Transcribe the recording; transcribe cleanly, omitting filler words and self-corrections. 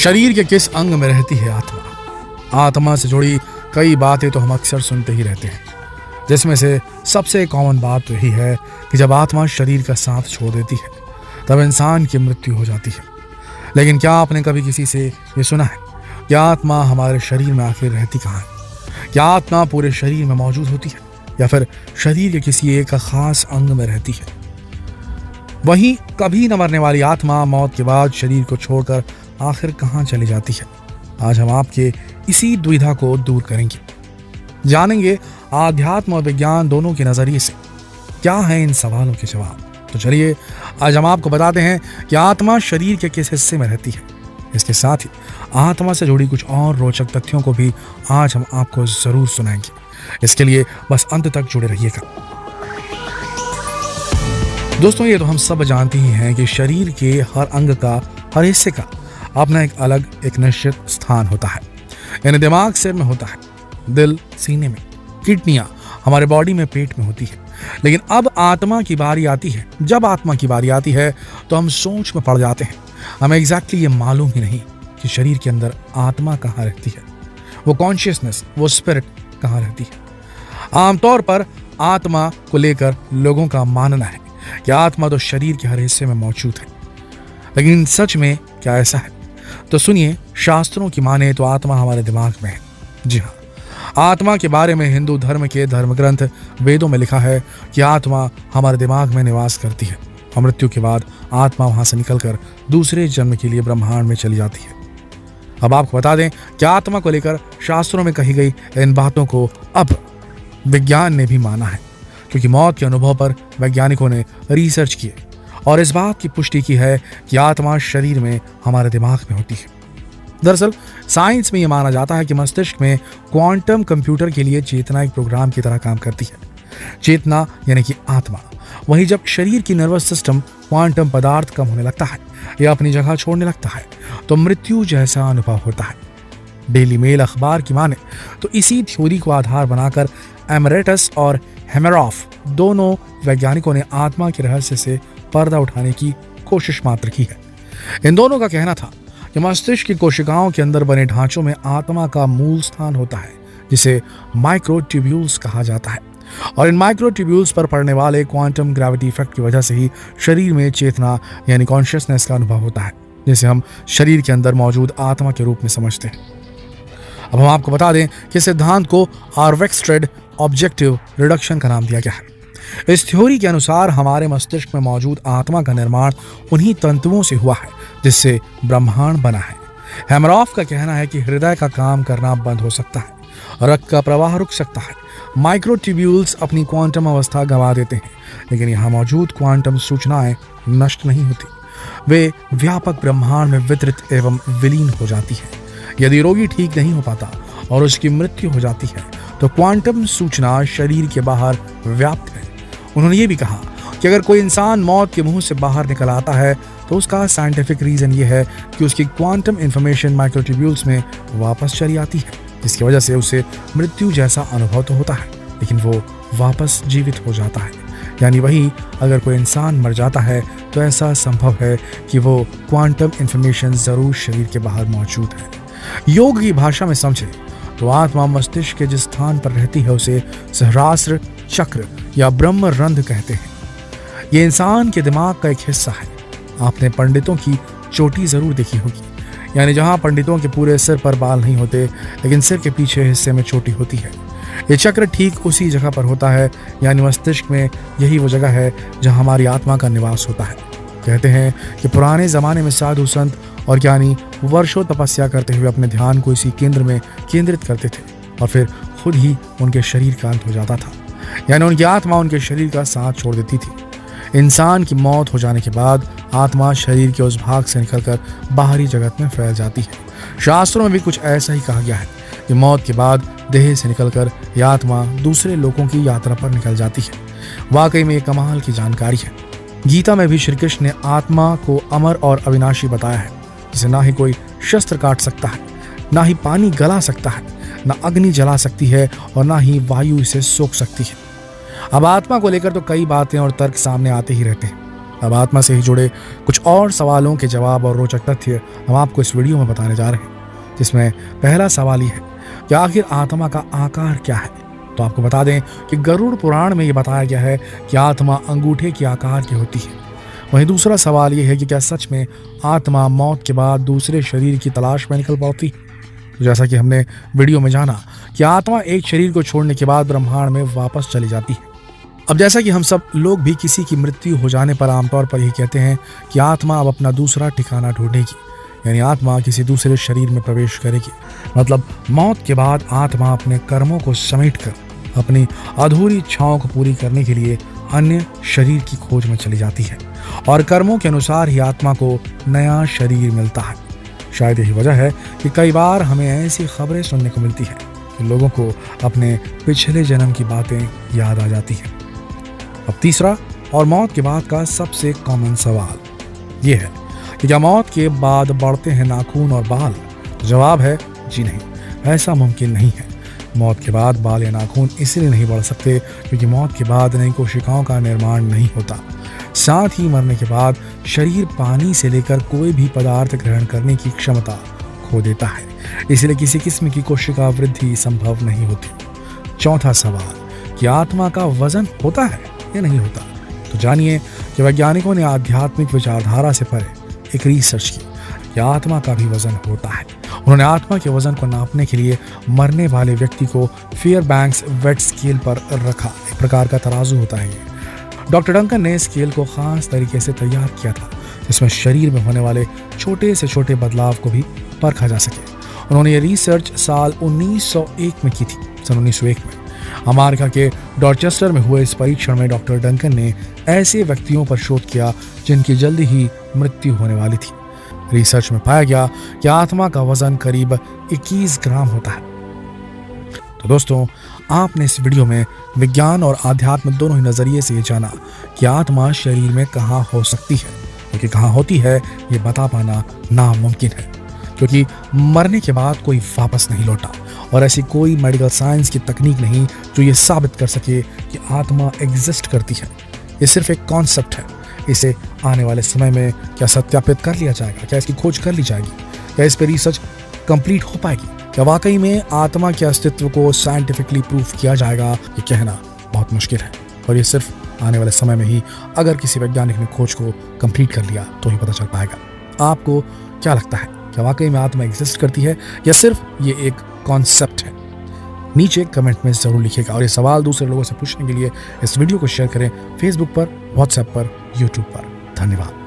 शरीर के किस अंग में रहती है आत्मा? आत्मा से जुड़ी कई बातें तो हम अक्सर सुनते ही रहते हैं, जिसमें से सबसे कॉमन बात तो यही है कि जब आत्मा शरीर का साथ छोड़ देती है तब इंसान की मृत्यु हो जाती है। लेकिन क्या आपने कभी किसी से ये सुना है कि आत्मा हमारे शरीर में आखिर रहती कहाँ है? क्या आत्मा पूरे शरीर में मौजूद होती है या फिर शरीर के किसी एक खास अंग में रहती है? वहीं कभी न मरने वाली आत्मा मौत के बाद शरीर को छोड़कर आखिर कहाँ चली जाती है? आज हम आपके इसी दुविधा को दूर करेंगे, जानेंगे आध्यात्म और विज्ञान दोनों के नजरिए से क्या है इन सवालों के जवाब। तो चलिए आज हम आपको बताते हैं कि आत्मा शरीर के किस हिस्से में रहती है। इसके साथ ही आत्मा से जुड़ी कुछ और रोचक तथ्यों को भी आज हम आपको जरूर सुनाएंगे। इसके लिए बस अंत तक जुड़े रहिएगा। दोस्तों, ये तो हम सब जानते ही हैं कि शरीर के हर अंग का, हर हिस्से का अपना एक अलग, एक निश्चित स्थान होता है। यानी दिमाग सिर में होता है, दिल सीने में, किडनियां हमारे बॉडी में, पेट में होती है। लेकिन अब आत्मा की बारी आती है। जब आत्मा की बारी आती है तो हम सोच में पड़ जाते हैं। हमें एग्जैक्टली ये मालूम ही नहीं कि शरीर के अंदर आत्मा कहाँ रहती है, वो कॉन्शियसनेस, वो स्पिरिट कहाँ रहती है। आमतौर पर आत्मा को लेकर लोगों का मानना है कि आत्मा तो शरीर के हर हिस्से में मौजूद है। लेकिन सच में क्या ऐसा है? तो सुनिए, शास्त्रों की माने तो आत्मा हमारे दिमाग में है। जी हाँ, आत्मा के बारे में हिंदू धर्म के धर्मग्रंथ वेदों में लिखा है कि आत्मा हमारे दिमाग में निवास करती है और मृत्यु के बाद आत्मा वहां से निकलकर दूसरे जन्म के लिए ब्रह्मांड में चली जाती है। अब आपको बता दें कि आत्मा को लेकर शास्त्रों में कही गई इन बातों को अब विज्ञान ने भी माना है, क्योंकि मौत के अनुभव पर वैज्ञानिकों ने रिसर्च किए और इस बात की पुष्टि की है कि आत्मा शरीर में, हमारे दिमाग में होती है। दरअसल साइंस में यह माना जाता है कि मस्तिष्क में क्वांटम कंप्यूटर के लिए चेतना एक प्रोग्राम की तरह काम करती है। चेतना यानी कि आत्मा। वहीं जब शरीर की नर्वस सिस्टम क्वांटम पदार्थ कम होने लगता है या अपनी जगह छोड़ने लगता है तो मृत्यु जैसा अनुभव होता है। डेली मेल अखबार की माने तो इसी थ्योरी को आधार बनाकर एमरेटस और हेमेरॉफ दोनों वैज्ञानिकों ने आत्मा के रहस्य से पर्दा उठाने की कोशिश मात्र की है। इन दोनों का कहना था कि मस्तिष्क की कोशिकाओं के अंदर बने ढांचों में आत्मा का मूल स्थान होता है, जिसे माइक्रोट्यूब्यूल्स कहा जाता है। और इन माइक्रोट्यूब्यूल्स पर पड़ने वाले क्वांटम ग्रेविटी इफेक्ट की वजह से ही शरीर में चेतना यानी कॉन्शियसनेस का अनुभव होता है, जिसे हम शरीर के अंदर मौजूद आत्मा के रूप में समझते हैं। अब हम आपको बता दें कि सिद्धांत को आर्वेक्स्ट्रेड ऑब्जेक्टिव रिडक्शन का नाम दिया गया है। इस थ्योरी के अनुसार हमारे मस्तिष्क में मौजूद आत्मा का निर्माण उन्हीं तंतुओं से हुआ है जिससे ब्रह्मांड बना है। हेमरॉफ का कहना है कि हृदय का काम करना बंद हो सकता है, रक्त का प्रवाह रुक सकता है, माइक्रोट्यूब्यूल्स अपनी क्वांटम अवस्था गंवा देते हैं, लेकिन यहाँ मौजूद क्वांटम सूचनाएं नष्ट नहीं होती। वे व्यापक ब्रह्मांड में वितरित एवं विलीन हो जाती है। यदि रोगी ठीक नहीं हो पाता और उसकी मृत्यु हो जाती है तो क्वांटम सूचना शरीर के बाहर व्याप्त है। उन्होंने ये भी कहा कि अगर कोई इंसान मौत के मुंह से बाहर निकल आता है तो उसका साइंटिफिक रीजन ये है कि उसकी क्वांटम इंफॉर्मेशन माइक्रोट्यूब्यूल्स में वापस चली आती है, जिसकी वजह से उसे मृत्यु जैसा अनुभव तो होता है लेकिन वो वापस जीवित हो जाता है। यानी वही, अगर कोई इंसान मर जाता है तो ऐसा संभव है कि वो क्वांटम इंफॉर्मेशन जरूर शरीर के बाहर मौजूद है। योग की भाषा में समझे तो आत्मा मस्तिष्क के जिस स्थान पर रहती है उसे सहस्रार चक्र या ब्रह्म रंध्र कहते हैं। ये इंसान के दिमाग का एक हिस्सा है। आपने पंडितों की चोटी जरूर देखी होगी, यानी जहां पंडितों के पूरे सिर पर बाल नहीं होते लेकिन सिर के पीछे हिस्से में चोटी होती है। ये चक्र ठीक उसी जगह पर होता है, यानी मस्तिष्क में यही वो जगह है जहां हमारी आत्मा का निवास होता है। कहते हैं कि पुराने जमाने में साधु संत और ज्ञानी वर्षों तपस्या करते हुए अपने ध्यान को इसी केंद्र में केंद्रित करते थे और फिर खुद ही उनके शरीर का अंत हो जाता था, यानी उनकी आत्मा उनके शरीर का साथ छोड़ देती थी। इंसान की मौत हो जाने के बाद आत्मा शरीर के उस भाग से निकलकर बाहरी जगत में फैल जाती है। शास्त्रों में भी कुछ ऐसा ही कहा गया है कि मौत के बाद देह से निकलकर यह आत्मा दूसरे लोगों की यात्रा पर निकल जाती है। वाकई में ये कमाल की जानकारी है। गीता में भी श्री कृष्ण ने आत्मा को अमर और अविनाशी बताया है, जिसे ना ही कोई शस्त्र काट सकता है, ना ही पानी गला सकता है, ना अग्नि जला सकती है और ना ही वायु इसे सोख सकती है। अब आत्मा को लेकर तो कई बातें और तर्क सामने आते ही रहते हैं, अब आत्मा से ही जुड़े कुछ और सवालों के जवाब और रोचक तथ्य हम आपको इस वीडियो में बताने जा रहे हैं, जिसमें पहला सवाल ये है कि आखिर आत्मा का आकार क्या है। तो आपको बता दें कि गरुड़ पुराण में ये बताया गया है कि आत्मा अंगूठे के आकार की होती है। वहीं दूसरा सवाल ये है कि क्या सच में आत्मा मौत के बाद दूसरे शरीर की तलाश में निकल पाती है। तो जैसा कि हमने वीडियो में जाना कि आत्मा एक शरीर को छोड़ने के बाद ब्रह्मांड में वापस चली जाती है। अब जैसा कि हम सब लोग भी किसी की मृत्यु हो जाने पर आमतौर पर यही कहते हैं कि आत्मा अब अपना दूसरा ठिकाना ढूंढेगी, यानी आत्मा किसी दूसरे शरीर में प्रवेश करेगी। मतलब मौत के बाद आत्मा अपने कर्मों को समेटकर अपनी अधूरी इच्छाओं को पूरी करने के लिए अन्य शरीर की खोज में चली जाती है और कर्मों के अनुसार ही आत्मा को नया शरीर मिलता है। शायद यही वजह है कि कई बार हमें ऐसी खबरें सुनने को मिलती है कि लोगों को अपने पिछले जन्म की बातें याद आ जाती हैं। अब तीसरा और मौत के बाद का सबसे कॉमन सवाल ये है कि क्या मौत के बाद बढ़ते हैं नाखून और बाल। तो जवाब है जी नहीं, ऐसा मुमकिन नहीं है। मौत के बाद बाल या नाखून इसलिए नहीं बढ़ सकते क्योंकि मौत के बाद नई कोशिकाओं का निर्माण नहीं होता। साथ ही मरने के बाद शरीर पानी से लेकर कोई भी पदार्थ ग्रहण करने की क्षमता खो देता है, इसलिए किसी किस्म की कोशिका वृद्धि संभव नहीं होती। चौथा सवाल कि आत्मा का वजन होता है या नहीं होता। तो जानिए कि वैज्ञानिकों ने आध्यात्मिक विचारधारा से परे एक रिसर्च की कि आत्मा का भी वजन होता है। उन्होंने आत्मा के वजन को नापने के लिए मरने वाले व्यक्ति को फेयरबैंक्स वेट स्केल पर रखा। एक प्रकार का तराजू होता है ये। डॉक्टर डंकन ने स्केल को खास तरीके से तैयार किया था जिसमें शरीर में होने वाले छोटे से छोटे बदलाव को भी परखा जा सके। उन्होंने ये रिसर्च साल 1901 में की थी। सन 1901 में अमेरिका के डॉर्चेस्टर में हुए इस परीक्षण में डॉक्टर डंकन ने ऐसे व्यक्तियों पर शोध किया जिनकी जल्दी ही मृत्यु होने वाली थी। रिसर्च में पाया गया कि आत्मा का वजन करीब 21 ग्राम होता है। तो दोस्तों, आपने इस वीडियो में विज्ञान और आध्यात्म दोनों ही नजरिए से ये जाना कि आत्मा शरीर में कहाँ हो सकती है, क्योंकि कहाँ होती है ये बता पाना नामुमकिन है, क्योंकि मरने के बाद कोई वापस नहीं लौटा और ऐसी कोई मेडिकल साइंस की तकनीक नहीं जो ये साबित कर सके कि आत्मा एग्जिस्ट करती है। ये सिर्फ एक कॉन्सेप्ट है। इसे आने वाले समय में क्या सत्यापित कर लिया जाएगा, क्या इसकी खोज कर ली जाएगी, क्या इस पर रिसर्च कंप्लीट हो पाएगी, क्या वाकई में आत्मा के अस्तित्व को साइंटिफिकली प्रूफ किया जाएगा, ये कहना बहुत मुश्किल है। और ये सिर्फ आने वाले समय में ही अगर किसी वैज्ञानिक ने खोज को कंप्लीट कर लिया तो ही पता चल पाएगा। आपको क्या लगता है, क्या वाकई में आत्मा एग्जिस्ट करती है या सिर्फ ये एक कॉन्सेप्ट है? नीचे कमेंट में जरूर लिखिएगा और ये सवाल दूसरे लोगों से पूछने के लिए इस वीडियो को शेयर करें फेसबुक पर, व्हाट्सएप पर, यूट्यूब पर। धन्यवाद।